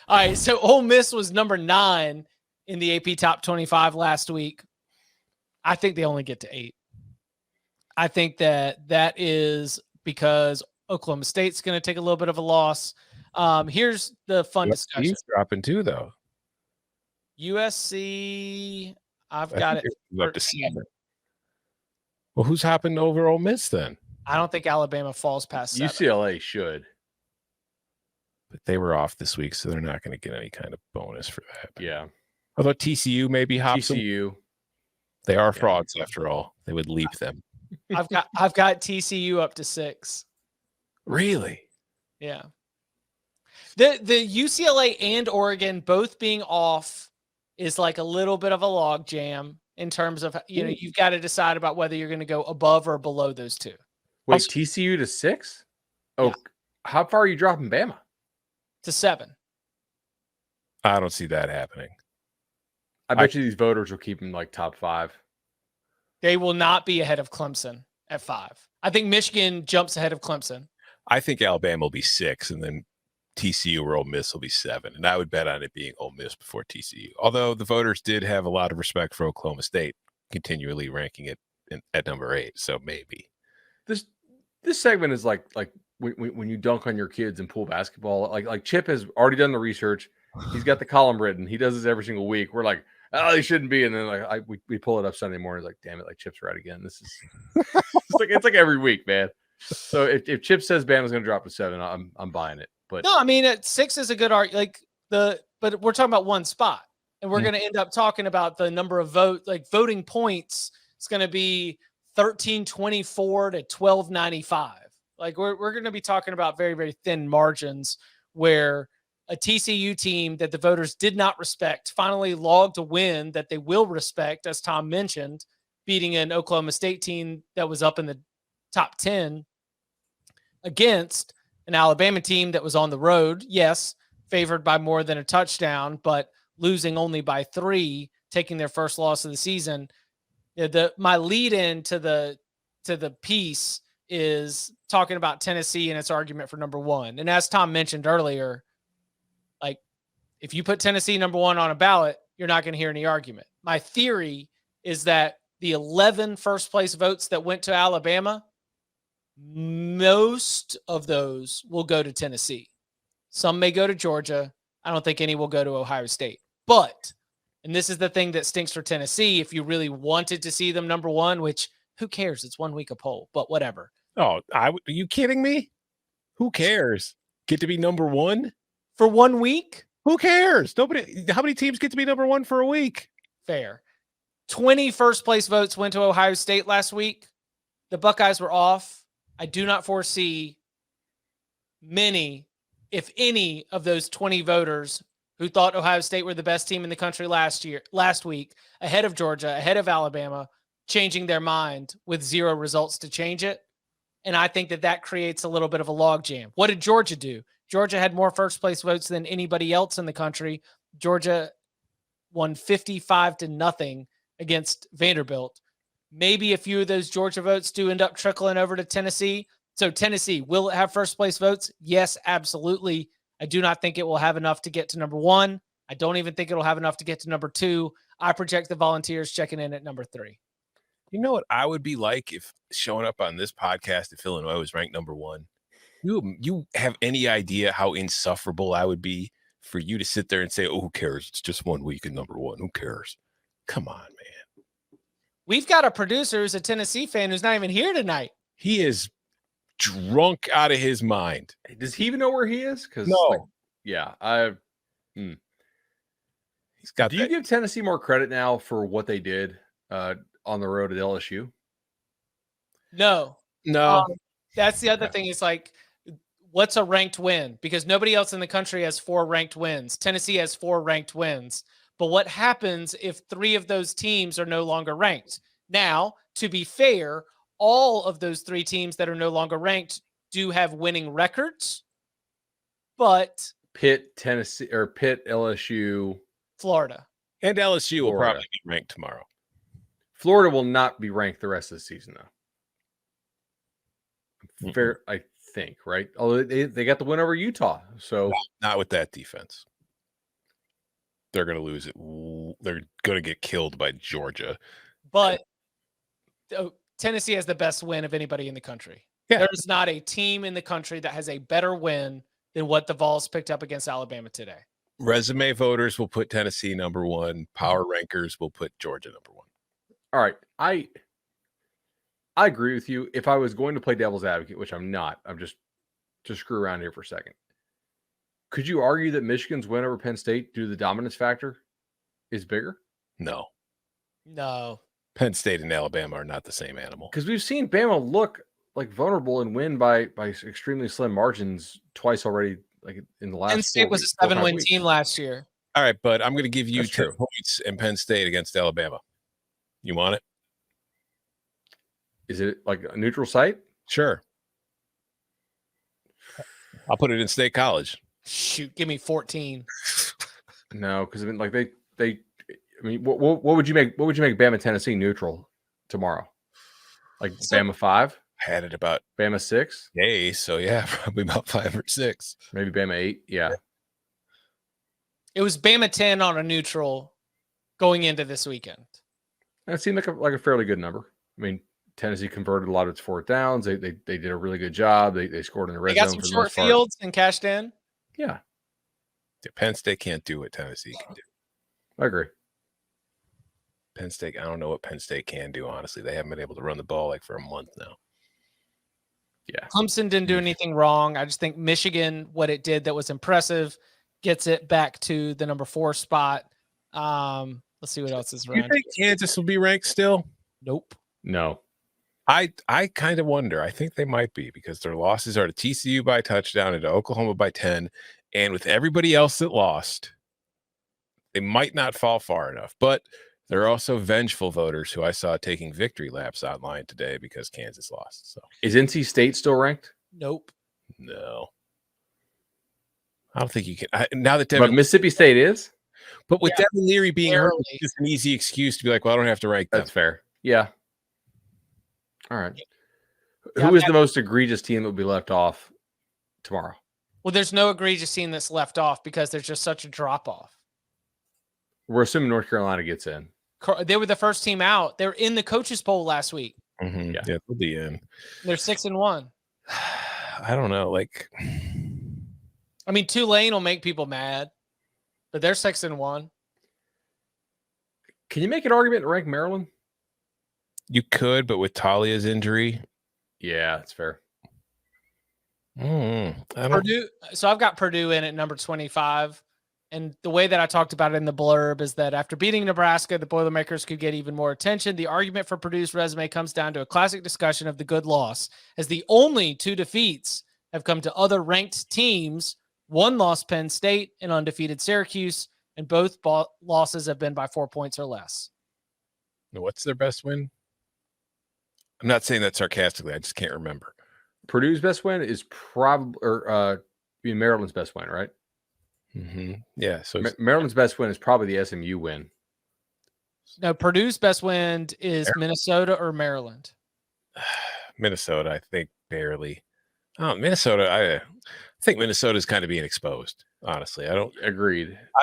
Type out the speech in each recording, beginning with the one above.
All right, so Ole Miss was number 9 in the AP Top 25 last week. I think they only get to 8. I think that is because Oklahoma State's going to take a little bit of a loss. Here's the fun discussion. He's dropping too, though. USC, I've got it up to 7. Well, who's hopping over Ole Miss then? I don't think Alabama falls past 7. UCLA should. But they were off this week, so they're not going to get any kind of bonus for that. Yeah. Although TCU maybe hops TCU. They are frauds after all. They would leap them. I've got TCU up to 6. Really? Yeah. The UCLA and Oregon both being off is like a little bit of a log jam in terms of, you've got to decide about whether you're going to go above or below those two. Wait, TCU to 6? Oh, yeah. How far are you dropping Bama? To 7. I don't see that happening. I bet you these voters will keep them like top 5. They will not be ahead of Clemson at 5. I think Michigan jumps ahead of Clemson. I think Alabama will be 6, and then TCU or Ole Miss will be 7. And I would bet on it being Ole Miss before TCU. Although the voters did have a lot of respect for Oklahoma State, continually ranking it at number 8. So maybe. This segment is like when you dunk on your kids in pool basketball. Like Chip has already done the research. He's got the column written. He does this every single week. We're like, oh, they shouldn't be. And then we pull it up Sunday morning. It's like, damn it, like Chip's right again. This is it's like every week, man. So if Chip says Bama's going to drop to 7, I'm buying it. But no, I mean at 6 is a good argument. But we're talking about one spot, and we're going to end up talking about the number of voting points. It's going to be 1324 to 1295. Like we're going to be talking about very, very thin margins where a TCU team that the voters did not respect finally logged a win that they will respect, as Tom mentioned, beating an Oklahoma State team that was up in the top 10 against an Alabama team that was on the road. Yes, favored by more than a touchdown, but losing only by 3, taking their first loss of the season. My lead in to the piece is talking about Tennessee and its argument for number 1. And as Tom mentioned earlier, like if you put Tennessee number 1 on a ballot, you're not going to hear any argument. My theory is that the 11 first place votes that went to Alabama, most of those will go to Tennessee. Some may go to Georgia. I don't think any will go to Ohio State. But, and this is the thing that stinks for Tennessee, if you really wanted to see them number 1, which who cares? It's 1 week a poll, but whatever. Oh, are you kidding me? Who cares? Get to be number 1 for 1 week? Who cares? Nobody. How many teams get to be number 1 for a week? Fair. 20 first place votes went to Ohio State last week. The Buckeyes were off. I do not foresee many, if any, of those 20 voters who thought Ohio State were the best team in the country last week, ahead of Georgia, ahead of Alabama, changing their mind with 0 results to change it. And I think that creates a little bit of a logjam. What did Georgia do? Georgia had more first place votes than anybody else in the country. Georgia won 55-0 against Vanderbilt. Maybe a few of those Georgia votes do end up trickling over to Tennessee. So Tennessee, will it have first place votes? Yes, absolutely. I do not think it will have enough to get to number 1. I don't even think it'll have enough to get to number 2. I project the Volunteers checking in at number 3. You know what I would be like if showing up on this podcast if Illinois was ranked number 1? You have any idea how insufferable I would be for you to sit there and say, oh, who cares? It's just 1 week and number 1. Who cares? Come on, man. We've got a producer who's a Tennessee fan who's not even here tonight. He is drunk out of his mind. Does he even know where he is? Because no. He's got. Do you give Tennessee more credit now for what they did on the road at LSU? No. That's the other thing. Is like, what's a ranked win? Because nobody else in the country has 4 ranked wins. Tennessee has 4 ranked wins. But what happens if 3 of those teams are no longer ranked? Now, to be fair, all of those 3 teams that are no longer ranked do have winning records. But Pitt, Tennessee, or Pitt, LSU, Florida. And LSU will probably be ranked tomorrow. Florida will not be ranked the rest of the season, though. Fair, I think, right? Although they got the win over Utah. So not with that defense. they're going to lose it. They're going to get killed by Georgia. But Tennessee has the best win of anybody in the country. Yeah. There's not a team in the country that has a better win than what the Vols picked up against Alabama today. Resume voters will put Tennessee number one. Power rankers will put Georgia number one. All right. I agree with you. If I was going to play devil's advocate, which I'm not, I'm just to screw around here for a second. Could you argue that Michigan's win over Penn State due to the dominance factor is bigger? No. Penn State and Alabama are not the same animal. Because we've seen Bama look like vulnerable and win by extremely slim margins twice already, like in the last. Penn State was a 7-win team last year. All right, but I'm going to give you That's 10 true. points in Penn State against Alabama. You want it? Is it like a neutral site? Sure. I'll put it in State College. Shoot, give me 14. No, because I mean, like they. I mean, what would you make? What would you make Bama Tennessee neutral tomorrow? Like Bama 5, Had it about Bama 6, so yeah, probably about 5 or 6. maybe Bama 8. Yeah. It was Bama 10 on a neutral going into this weekend. That seemed like a fairly good number. I mean, Tennessee converted a lot of its fourth downs. They did a really good job. They scored in the red They got zone some for the short most part. fields and cashed in. Yeah, Penn State can't do what Tennessee can do. I agree. Penn State, I don't know what Penn State can do, honestly. They haven't been able to run the ball like for a month now. Yeah. Clemson didn't do anything wrong. I just think Michigan, what it did that was impressive, gets it back to the number 4 spot. Let's see what else is Do you around. think Kansas will be ranked still? Nope. No. I kind of wonder. I think they might be because their losses are to TCU by a touchdown and to Oklahoma by 10. And with everybody else that lost, they might not fall far enough. But there are also vengeful voters who I saw taking victory laps online today because Kansas lost. So Is NC State still ranked? Nope. no. I don't think you can. Now that But Devin, Mississippi State is. but with Yeah. Devin Leary being hurt, Barely. it's just an easy excuse to be like, well, I don't have to rank them. That's fair. Yeah. All right. Yeah, Who is the most egregious team that will be left off tomorrow? Well, there's no egregious team that's left off because there's just such a drop off. We're assuming North Carolina gets in. They were the first team out. They were in the coaches poll last week. Mhm. Yeah. Yeah, they'll be in. They're 6-1. I don't know. Like, I mean, Tulane will make people mad, but they're 6-1. Can you make an argument to rank Maryland? you could, but with Talia's injury, Yeah, that's fair. I don't. Purdue. So I've got Purdue in at number 25. And the way that I talked about it in the blurb is that after beating Nebraska, the Boilermakers could get even more attention. The argument for Purdue's resume comes down to a classic discussion of the good loss, as the only 2 defeats have come to other ranked teams. 1 lost Penn State and undefeated Syracuse, and both losses have been by 4 points or less. What's their best win? I'm not saying that sarcastically. I just can't remember. Purdue's best win is probably, Maryland's best win, right? Mm-hmm. Yeah. So Maryland's best win is probably the SMU win. No, Purdue's best win is Minnesota or Maryland. Minnesota, I think, barely. Oh, Minnesota. I think Minnesota's kind of being exposed. Honestly, I don't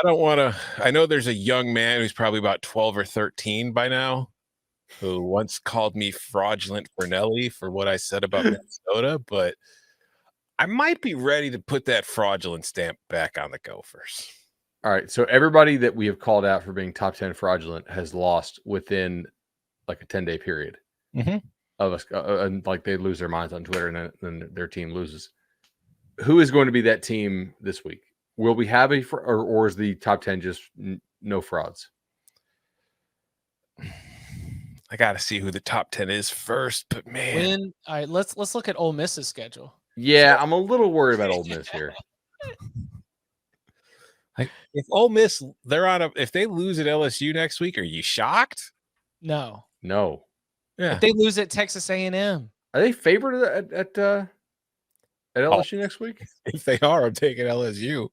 want to. I know there's a young man who's probably about 12 or 13 by now, who once called me fraudulent Fernelli for what I said about Minnesota, but I might be ready to put that fraudulent stamp back on the Gophers. All right. So everybody that we have called out for being top 10 fraudulent has lost within like a 10-day period of us. And like they lose their minds on Twitter and then their team loses. Who is going to be that team this week? Will we have or is the top 10 just no frauds? I got to see who the top 10 is first, but man. All right, let's look at Ole Miss's schedule. Yeah, I'm a little worried about Ole Miss here. Like, if Ole Miss, if they lose at LSU next week, are you shocked? No. Yeah. If they lose at Texas A&M. Are they favored at LSU next week? If they are, I'm taking LSU.